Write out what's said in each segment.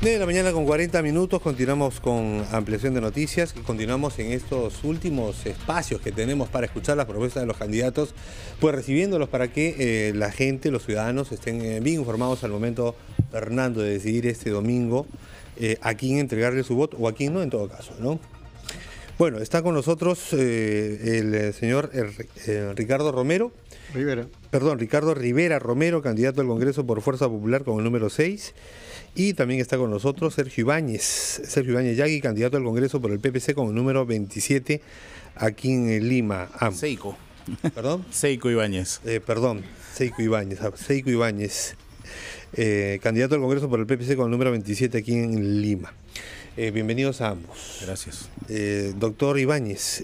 9 de la mañana con 40 minutos, continuamos con ampliación de noticias, continuamos en estos últimos espacios que tenemos para escuchar las propuestas de los candidatos, pues recibiéndolos para que la gente, los ciudadanos estén bien informados al momento, Fernando, de decidir este domingo a quién entregarle su voto o a quién no en todo caso, ¿no? Bueno, está con nosotros el señor Ricardo Rivera Romero, candidato al Congreso por Fuerza Popular con el número 6. Y también está con nosotros Sergio Ibáñez Yagui, candidato al Congreso por el PPC con el número 27 aquí en Lima. Seico. ¿Perdón? Seico Ibáñez. Seico Ibáñez. Candidato al Congreso por el PPC con el número 27 aquí en Lima. Bienvenidos a ambos. Gracias. Doctor Ibáñez,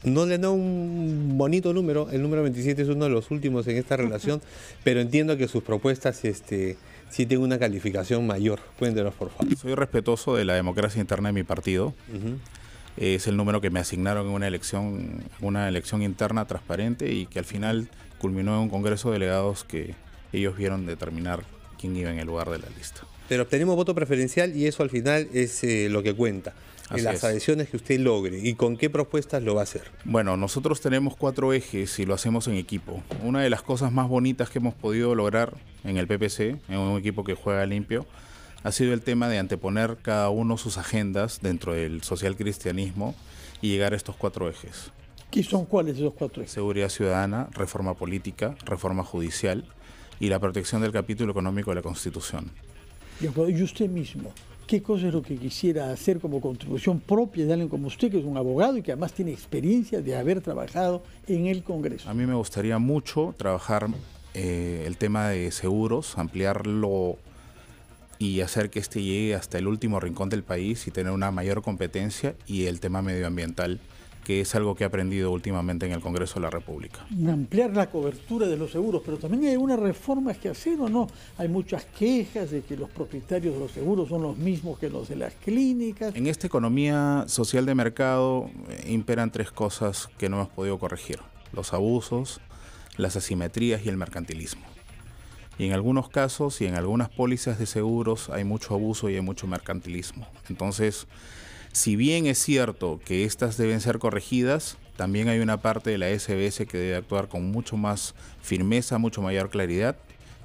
no le da un bonito número, el número 27 es uno de los últimos en esta relación, pero entiendo que sus propuestas sí tienen una calificación mayor. Cuéntenos, por favor. Soy respetuoso de la democracia interna de mi partido. Es el número que me asignaron en una elección interna transparente y que al final culminó en un congreso de delegados que ellos vieron determinar quién iba en el lugar de la lista. Pero obtenemos voto preferencial y eso al final es lo que cuenta. En las adhesiones que usted logre y con qué propuestas lo va a hacer. Bueno, nosotros tenemos 4 ejes y lo hacemos en equipo. Una de las cosas más bonitas que hemos podido lograr en el PPC, en un equipo que juega limpio, ha sido el tema de anteponer cada uno sus agendas dentro del socialcristianismo y llegar a estos 4 ejes. ¿Qué son cuáles esos 4 ejes? Seguridad ciudadana, reforma política, reforma judicial y la protección del capítulo económico de la Constitución. Y usted mismo, ¿qué cosa es lo que quisiera hacer como contribución propia de alguien como usted, que es un abogado y que además tiene experiencia de haber trabajado en el Congreso? A mí me gustaría mucho trabajar el tema de seguros, ampliarlo y hacer que este llegue hasta el último rincón del país y tener una mayor competencia, y el tema medioambiental, que es algo que he aprendido últimamente en el Congreso de la República. Ampliar la cobertura de los seguros, pero también hay algunas reformas que hacer, ¿o no? Hay muchas quejas de que los propietarios de los seguros son los mismos que los de las clínicas. En esta economía social de mercado imperan 3 cosas que no hemos podido corregir: los abusos, las asimetrías y el mercantilismo. Y en algunos casos y en algunas pólizas de seguros hay mucho abuso y hay mucho mercantilismo. Entonces, si bien es cierto que estas deben ser corregidas, también hay una parte de la SBS que debe actuar con mucho más firmeza, mucho mayor claridad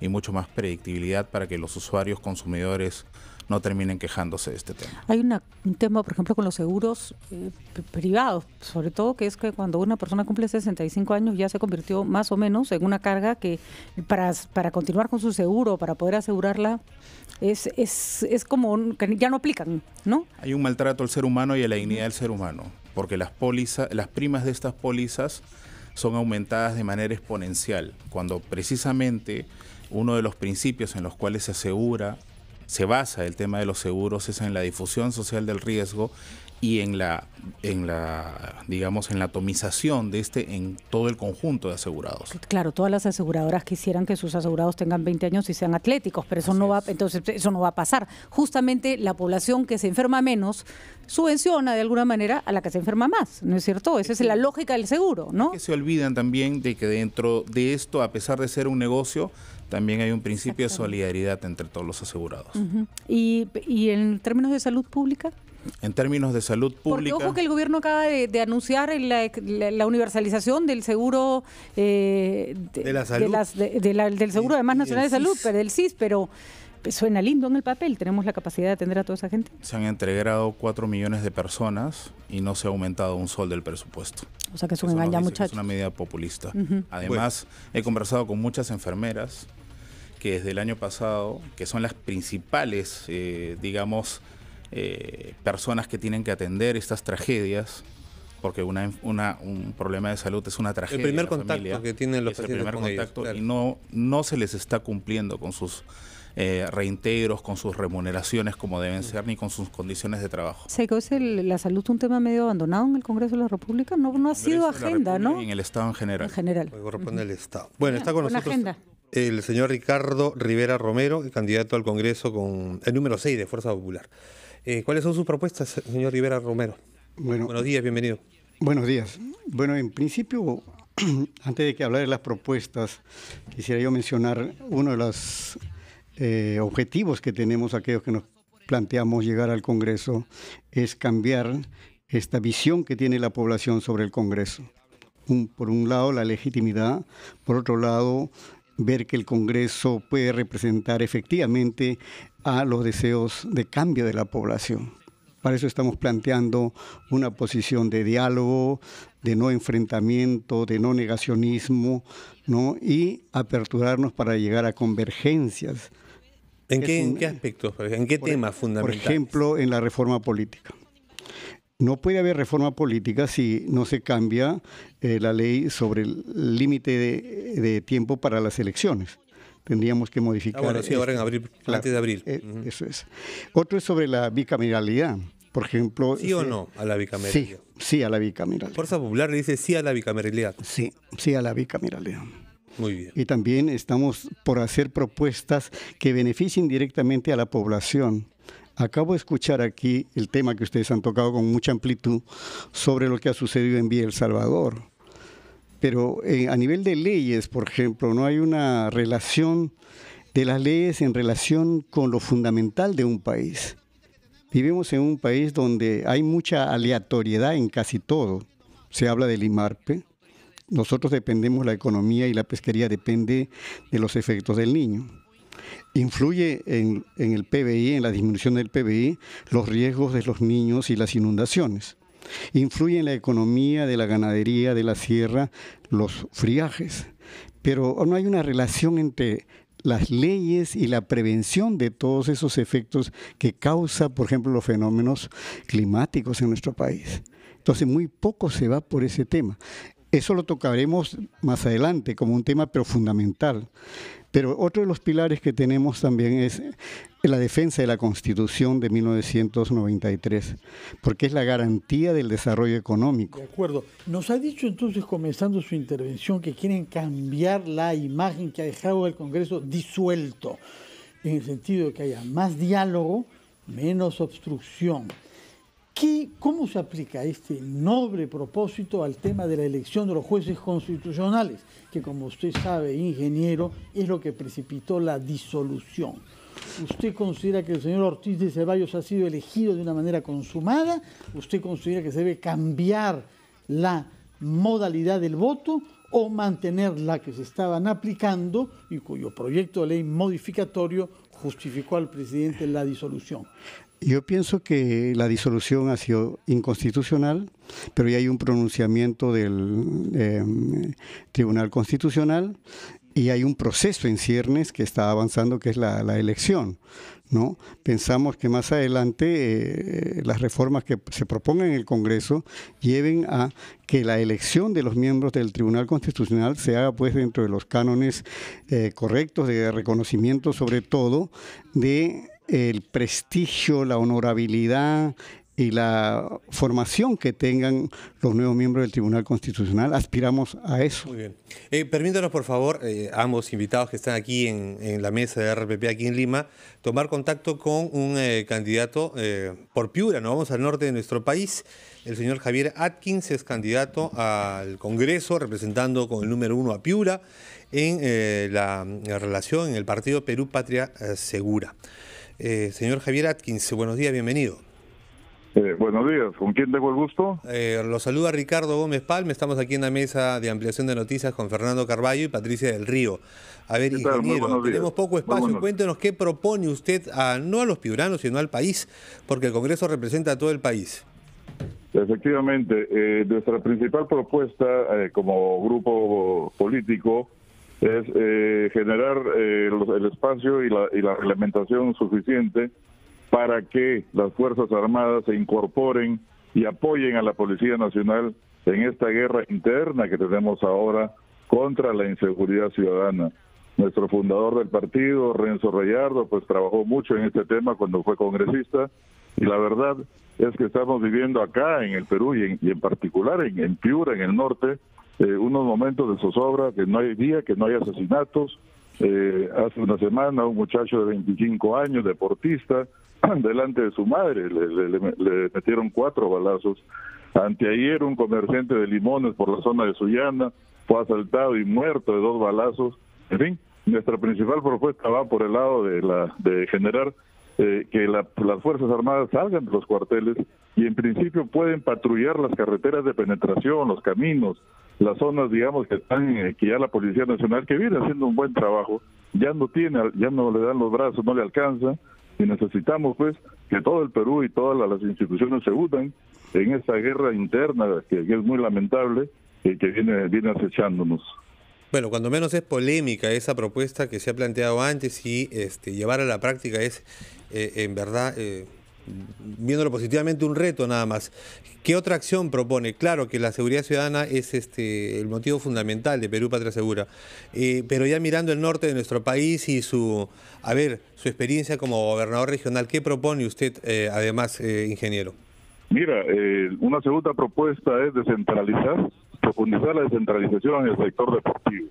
y mucho más predictibilidad para que los usuarios consumidores no terminen quejándose de este tema. Hay un tema, por ejemplo, con los seguros privados, sobre todo, que es que cuando una persona cumple 65 años ya se convirtió más o menos en una carga que para continuar con su seguro, para poder asegurarla, es como que ya no aplican, ¿no? Hay un maltrato al ser humano y a la dignidad del ser humano, porque las primas de estas pólizas son aumentadas de manera exponencial, cuando precisamente uno de los principios en los cuales se basa el tema de los seguros es en la difusión social del riesgo y en la atomización de en todo el conjunto de asegurados. Claro, todas las aseguradoras quisieran que sus asegurados tengan 20 años y sean atléticos, pero eso no va a pasar. Justamente la población que se enferma menos subvenciona de alguna manera a la que se enferma más, ¿no es cierto? Esa es la lógica del seguro, ¿no? Que se olvidan también de que dentro de esto, a pesar de ser un negocio, también hay un principio de solidaridad entre todos los asegurados. ¿Y en términos de salud pública? En términos de salud pública... Porque ojo que el gobierno acaba de anunciar la universalización del seguro de la salud, del seguro además nacional de salud, pero del CIS, pero suena lindo en el papel. ¿Tenemos la capacidad de atender a toda esa gente? Se han entregado 4 millones de personas y no se ha aumentado un sol del presupuesto. O sea que es un engaño, muchachos. Es una medida populista. Además, he conversado con muchas enfermeras que desde el año pasado, que son las principales, personas que tienen que atender estas tragedias, porque un problema de salud es una tragedia. El primer contacto que tienen los pacientes con ellos, claro. Y no se les está cumpliendo con sus reintegros, con sus remuneraciones como deben ser, ni con sus condiciones de trabajo. Seico, ¿es la salud un tema medio abandonado en el Congreso de la República? No ha sido agenda, ¿no? Y en el Estado en general. En general. Corresponde al Estado. Bueno, está con nosotros agenda. El señor Ricardo Rivera Romero, candidato al Congreso con el número 6 de Fuerza Popular. ¿Cuáles son sus propuestas, señor Rivera Romero? Buenos días, bienvenido. Buenos días. Bueno, en principio, antes de que hablar de las propuestas, quisiera yo mencionar uno de los objetivos que tenemos aquellos que nos planteamos llegar al Congreso es cambiar esta visión que tiene la población sobre el Congreso. Por un lado, la legitimidad, por otro lado, ver que el Congreso puede representar efectivamente a los deseos de cambio de la población. Para eso estamos planteando una posición de diálogo, de no enfrentamiento, de no negacionismo, ¿no? Y aperturarnos para llegar a convergencias. ¿En qué aspectos? ¿En qué temas fundamentales? Por ejemplo, en la reforma política. No puede haber reforma política si no se cambia la ley sobre el límite de tiempo para las elecciones. Tendríamos que modificar. Bueno, sí, ahora en abril, claro, antes de abril. Eso es. Otro es sobre la bicameralidad. Por ejemplo. ¿Sí o no a la bicameralidad? Sí a la bicameralidad. Fuerza Popular dice sí a la bicameralidad. Sí a la bicameralidad. Muy bien. Y también estamos por hacer propuestas que beneficien directamente a la población. Acabo de escuchar aquí el tema que ustedes han tocado con mucha amplitud sobre lo que ha sucedido en Villa El Salvador. Pero a nivel de leyes, por ejemplo, no hay una relación de las leyes en relación con lo fundamental de un país. Vivimos en un país donde hay mucha aleatoriedad en casi todo. Se habla del IMARPE. Nosotros dependemos, la economía y la pesquería depende de los efectos del Niño. Influye en el PBI, en la disminución del PBI, los riesgos de los niños y las inundaciones. Influye en la economía de la ganadería, de la sierra, los friajes. Pero no hay una relación entre las leyes y la prevención de todos esos efectos que causa, por ejemplo, los fenómenos climáticos en nuestro país. Entonces, muy poco se va por ese tema. Eso lo tocaremos más adelante como un tema, pero fundamental. Pero otro de los pilares que tenemos también es la defensa de la Constitución de 1993, porque es la garantía del desarrollo económico. De acuerdo. Nos ha dicho entonces, comenzando su intervención, que quieren cambiar la imagen que ha dejado el Congreso disuelto, en el sentido de que haya más diálogo, menos obstrucción. ¿Cómo se aplica este noble propósito al tema de la elección de los jueces constitucionales? Que, como usted sabe, ingeniero, es lo que precipitó la disolución. ¿Usted considera que el señor Ortiz de Ceballos ha sido elegido de una manera consumada? ¿Usted considera que se debe cambiar la modalidad del voto o mantener la que se estaban aplicando y cuyo proyecto de ley modificatorio justificó al presidente la disolución? Yo pienso que la disolución ha sido inconstitucional, pero ya hay un pronunciamiento del Tribunal Constitucional y hay un proceso en ciernes que está avanzando, que es la elección, ¿no? Pensamos que más adelante las reformas que se propongan en el Congreso lleven a que la elección de los miembros del Tribunal Constitucional se haga pues dentro de los cánones correctos de reconocimiento, sobre todo de el prestigio, la honorabilidad y la formación que tengan los nuevos miembros del Tribunal Constitucional. Aspiramos a eso. Muy bien. Permítanos, por favor, ambos invitados que están aquí en la mesa de RPP aquí en Lima, tomar contacto con un candidato por Piura. Nos vamos al norte de nuestro país. El señor Javier Atkins es candidato al Congreso, representando con el número 1 a Piura en la relación en el partido Perú Patria Segura. Señor Javier Atkins, buenos días, bienvenido. Buenos días, ¿con quién tengo el gusto? Lo saluda Ricardo Gómez Palma, estamos aquí en la mesa de ampliación de noticias con Fernando Carballo y Patricia del Río. A ver, ingeniero, tenemos poco espacio, cuéntenos qué propone usted, no a los piuranos, sino al país, porque el Congreso representa a todo el país. Efectivamente, nuestra principal propuesta como grupo político es generar el espacio y la reglamentación suficiente para que las Fuerzas Armadas se incorporen y apoyen a la Policía Nacional en esta guerra interna que tenemos ahora contra la inseguridad ciudadana. Nuestro fundador del partido, Renzo Rayardo, pues trabajó mucho en este tema cuando fue congresista, y la verdad es que estamos viviendo acá en el Perú y en particular en Piura, en el norte, unos momentos de zozobra, que no hay día, que no hay asesinatos. Hace una semana un muchacho de 25 años, deportista, delante de su madre, le metieron 4 balazos. Anteayer un comerciante de limones por la zona de Sullana fue asaltado y muerto de 2 balazos. En fin, Nuestra principal propuesta va por el lado de generar que las Fuerzas Armadas salgan de los cuarteles y en principio pueden patrullar las carreteras de penetración, los caminos, las zonas, digamos, que ya la Policía Nacional, que viene haciendo un buen trabajo, ya no le dan los brazos, no le alcanza, y necesitamos pues que todo el Perú y todas las instituciones se unan en esta guerra interna que es muy lamentable y que viene acechándonos. Bueno, cuando menos es polémica esa propuesta que se ha planteado antes y llevar a la práctica es, en verdad, viéndolo positivamente, un reto nada más. ¿Qué otra acción propone? Claro que la seguridad ciudadana es el motivo fundamental de Perú Patria Segura, pero ya mirando el norte de nuestro país y su experiencia como gobernador regional, ¿qué propone usted además, ingeniero? Mira, una segunda propuesta es profundizar la descentralización en el sector deportivo.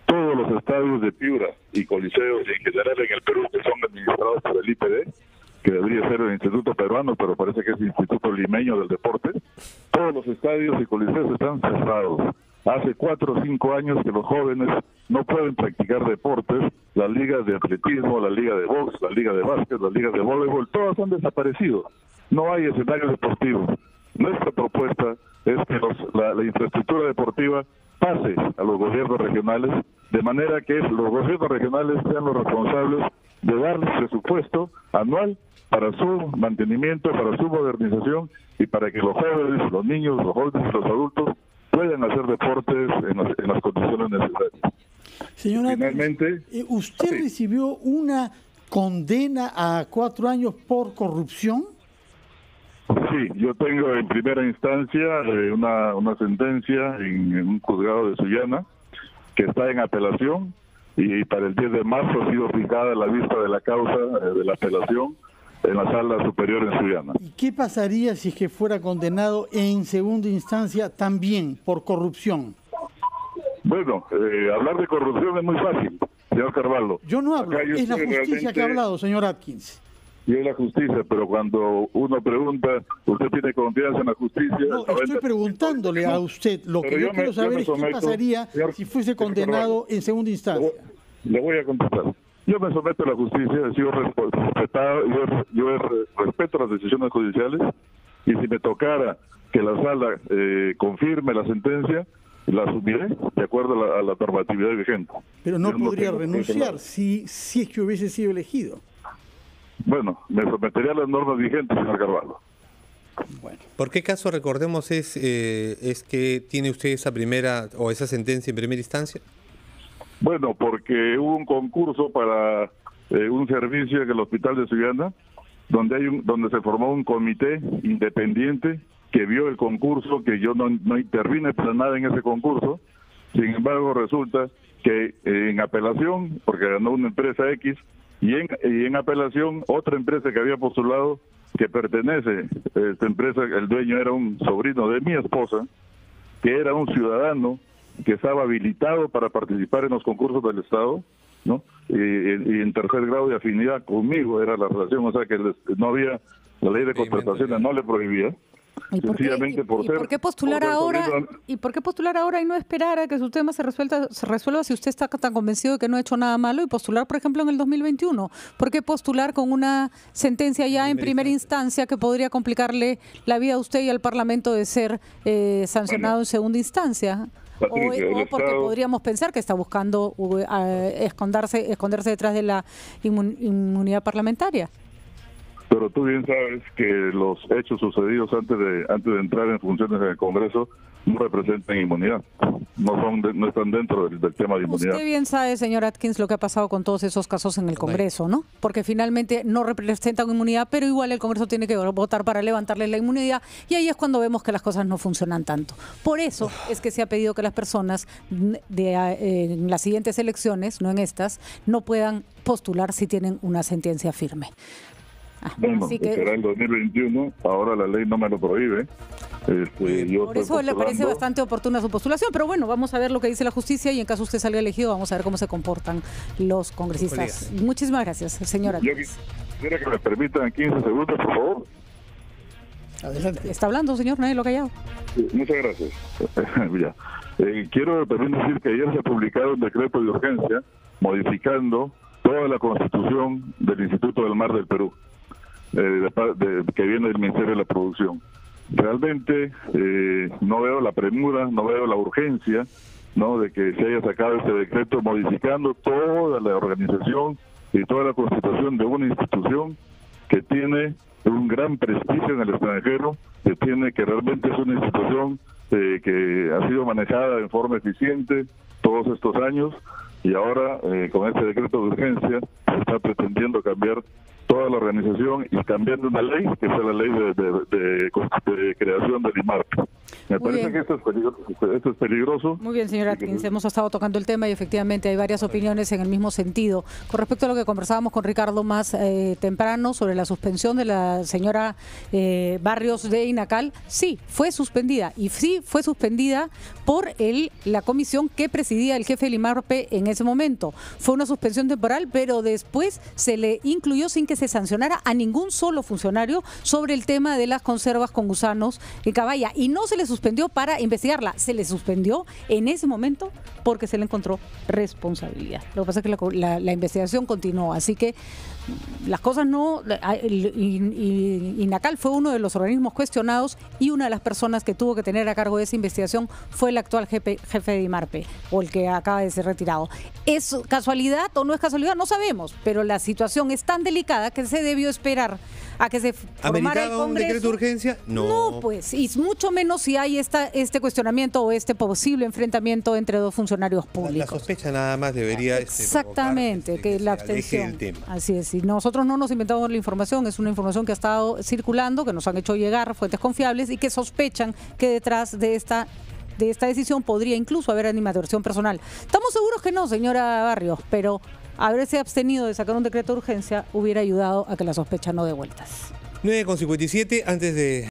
Todos los estadios de Piura y coliseos en general en el Perú que son administrados por el IPD, que debería ser el Instituto Peruano, pero parece que es el Instituto Limeño del Deporte, todos los estadios y coliseos están cerrados. Hace 4 o 5 años que los jóvenes no pueden practicar deportes, las ligas de atletismo, la liga de box, la liga de básquet, las ligas de voleibol, todas han desaparecido. No hay escenarios deportivos. Nuestra propuesta es que la infraestructura deportiva pase a los gobiernos regionales, de manera que los gobiernos regionales sean los responsables de darles presupuesto anual para su mantenimiento, para su modernización y para que los jóvenes, los niños, los jóvenes y los adultos puedan hacer deportes en las condiciones necesarias. Señora, finalmente, ¿usted recibió una condena a 4 años por corrupción? Sí, yo tengo en primera instancia una sentencia en un juzgado de Sullana que está en apelación y para el 10 de marzo ha sido fijada la vista de la causa de la apelación en la Sala Superior en Sullana. ¿Y qué pasaría si es que fuera condenado en segunda instancia también por corrupción? Bueno, hablar de corrupción es muy fácil, señor Carvalho. Yo no hablo, es la justicia que ha hablado, señor Atkins. Y es la justicia, pero cuando uno pregunta, ¿usted tiene confianza en la justicia? No, estoy preguntándole a usted. Lo que yo quiero saber es qué pasaría si fuese condenado en segunda instancia. Le voy a contestar. Yo me someto a la justicia, he sido respetado, yo respeto las decisiones judiciales, y si me tocara que la sala confirme la sentencia, la asumiré de acuerdo a la normatividad vigente. Pero no podría renunciar si es que hubiese sido elegido. Bueno, me sometería a las normas vigentes, señor Carvalho. Bueno. ¿Por qué caso, recordemos, es que tiene usted esa sentencia en primera instancia? Bueno, porque hubo un concurso para un servicio en el Hospital de Sullana, donde se formó un comité independiente que vio el concurso, que yo no intervine para nada en ese concurso. Sin embargo, resulta que en apelación, porque ganó una empresa X, y en apelación otra empresa que había postulado, que pertenece, esta empresa, el dueño era un sobrino de mi esposa, que era un ciudadano que estaba habilitado para participar en los concursos del Estado, ¿no? Y en tercer grado de afinidad conmigo era la relación, o sea que no había, la ley de contrataciones no le prohibía. ¿Y por qué postular ahora y no esperar a que su tema se resuelva si usted está tan convencido de que no ha hecho nada malo y postular, por ejemplo, en el 2021? ¿Por qué postular con una sentencia ya en primera instancia que podría complicarle la vida a usted y al Parlamento de ser sancionado en segunda instancia? Patricia, o porque podríamos pensar que está buscando esconderse detrás de la inmunidad parlamentaria. Pero tú bien sabes que los hechos sucedidos antes de entrar en funciones en el Congreso no representan inmunidad, no están dentro del tema de inmunidad. Usted bien sabe, señor Atkins, lo que ha pasado con todos esos casos en el Congreso, ¿no? Porque finalmente no representan inmunidad, pero igual el Congreso tiene que votar para levantarles la inmunidad, y ahí es cuando vemos que las cosas no funcionan tanto. Por eso es que se ha pedido que las personas en las siguientes elecciones, no en estas, no puedan postular si tienen una sentencia firme. Bueno, será el 2021, ahora la ley no me lo prohíbe. Por eso le parece bastante oportuna su postulación, pero bueno, vamos a ver lo que dice la justicia y en caso usted salga elegido, vamos a ver cómo se comportan los congresistas. Muchísimas gracias, señora. Yo quisiera que me permitan 15 segundos, por favor. Adelante. Está hablando, señor, nadie lo ha callado. Muchas gracias. Ya. Quiero también decir que ayer se ha publicado un decreto de urgencia modificando toda la constitución del Instituto del Mar del Perú, que viene del Ministerio de la Producción. Realmente no veo la premura, no veo la urgencia, ¿no?, de que se haya sacado este decreto modificando toda la organización y toda la constitución de una institución que tiene un gran prestigio en el extranjero, que realmente es una institución que ha sido manejada en forma eficiente todos estos años, y ahora con este decreto de urgencia se está pretendiendo cambiar toda la organización y cambiando una ley, que es la ley de creación del IMARP. Me parece que esto es peligroso. Muy bien, señor Atkins, hemos estado tocando el tema y efectivamente hay varias opiniones en el mismo sentido. Con respecto a lo que conversábamos con Ricardo más temprano sobre la suspensión de la señora Barrios de INACAL, sí, fue suspendida, y sí fue suspendida por la comisión que presidía el jefe del IMARPE en ese momento. Fue una suspensión temporal, pero después se le incluyó sin que se sancionara a ningún solo funcionario sobre el tema de las conservas con gusanos en caballa, y no se le suspendió para investigarla, se le suspendió en ese momento porque se le encontró responsabilidad. Lo que pasa es que la investigación continuó, así que las cosas no... INACAL fue uno de los organismos cuestionados y una de las personas que tuvo que tener a cargo de esa investigación fue el actual jefe de IMARPE, o el que acaba de ser retirado. ¿Es casualidad o no es casualidad? No sabemos, pero la situación es tan delicada que se debió esperar a que se formara el Congreso. ¿Un decreto de urgencia? No. No, pues, y mucho menos si hay este cuestionamiento o este posible enfrentamiento entre dos funcionarios públicos. La sospecha nada más debería exactamente, que la abstención. Así es, y nosotros no nos inventamos la información, es una información que ha estado circulando, que nos han hecho llegar fuentes confiables y que sospechan que detrás de esta decisión podría incluso haber animadversión personal. Estamos seguros que no, señora Barrios, pero haberse abstenido de sacar un decreto de urgencia hubiera ayudado a que la sospecha no dé vueltas. 9:57, antes de